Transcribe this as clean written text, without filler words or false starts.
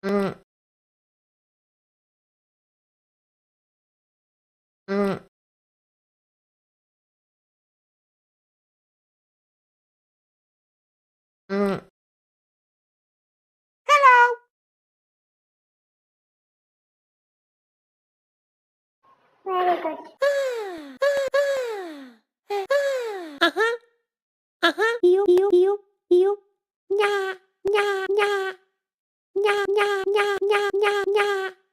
Mm, mm, mm. Hello. Very good. Uh-huh. Uh-huh. You. Nya, nya, nya, nya, nya, nya, nya, nya, nya.